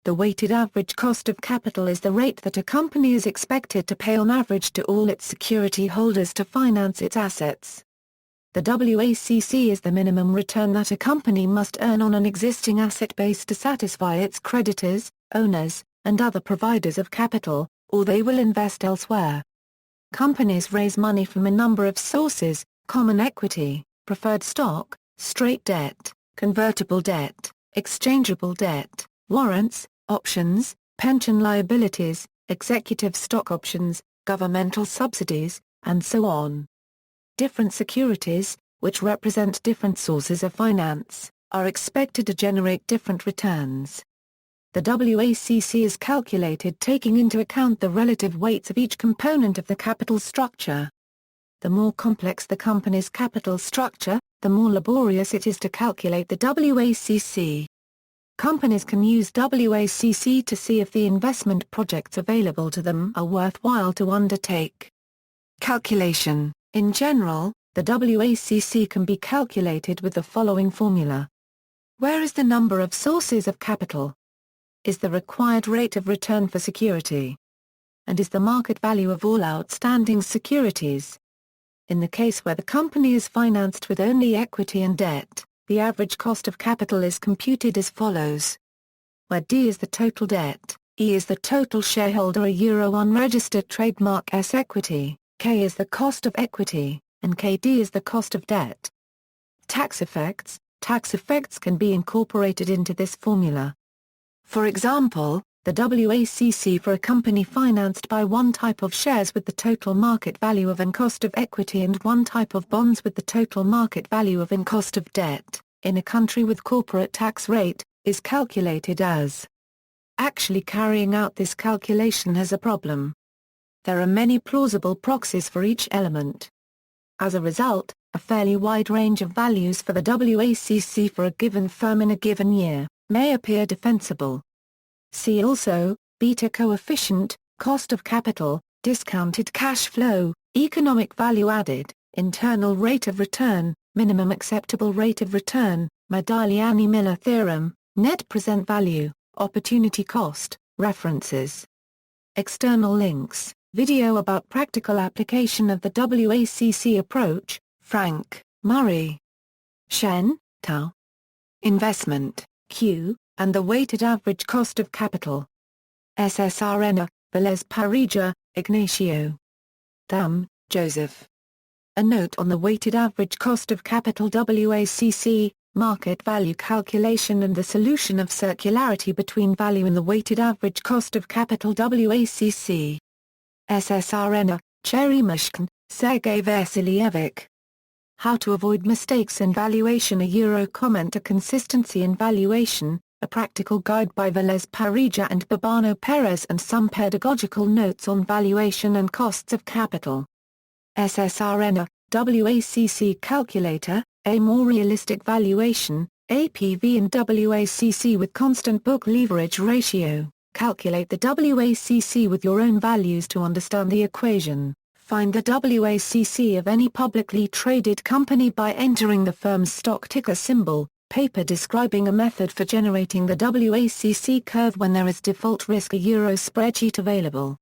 The weighted average cost of capital is the rate that a company is expected to pay on average to all its security holders to finance its assets. The WACC is the minimum return that a company must earn on an existing asset base to satisfy its creditors, owners, and other providers of capital, or they will invest elsewhere. Companies raise money from a number of sources: common equity, preferred stock, straight debt, convertible debt, exchangeable debt, warrants, options, pension liabilities, executive stock options, governmental subsidies, and so on. Different securities, which represent different sources of finance, are expected to generate different returns. The WACC is calculated taking into account the relative weights of each component of the capital structure. The more complex the company's capital structure, the more laborious it is to calculate the WACC. Companies can use WACC to see if the investment projects available to them are worthwhile to undertake. Calculation: in general, the WACC can be calculated with the following formula. Where is the number of sources of capital? Is the required rate of return for security? And is the market value of all outstanding securities? In the case where the company is financed with only equity and debt, the average cost of capital is computed as follows. Where D is the total debt, E is the total shareholder unregistered trademark S equity, K is the cost of equity, and KD is the cost of debt. Tax effects can be incorporated into this formula. For example, the WACC for a company financed by one type of shares with the total market value of and cost of equity and one type of bonds with the total market value of and cost of debt, in a country with corporate tax rate, is calculated as. Actually carrying out this calculation has a problem. There are many plausible proxies for each element. As a result, a fairly wide range of values for the WACC for a given firm in a given year may appear defensible. See also, beta coefficient, cost of capital, discounted cash flow, economic value added, internal rate of return, minimum acceptable rate of return, Modigliani-Miller theorem, net present value, opportunity cost, references. External links, video about practical application of the WACC approach, Frank, Murray. Shen, Tao. Investment, Q, and the weighted average cost of capital. SSRN, Velez Parija, Ignacio. Thum, Joseph. A note on the weighted average cost of capital WACC, market value calculation and the solution of circularity between value and the weighted average cost of capital WACC. SSRN, Cherymashkin, Sergei Vasilievich. How to avoid mistakes in valuation. A comment to consistency in valuation, a practical guide by Velez Parija and Babano Perez and some pedagogical notes on valuation and costs of capital. SSRN, WACC calculator, a more realistic valuation, APV and WACC with constant book leverage ratio. Calculate the WACC with your own values to understand the equation. Find the WACC of any publicly traded company by entering the firm's stock ticker symbol. Paper describing a method for generating the WACC curve when there is default risk. A spreadsheet available.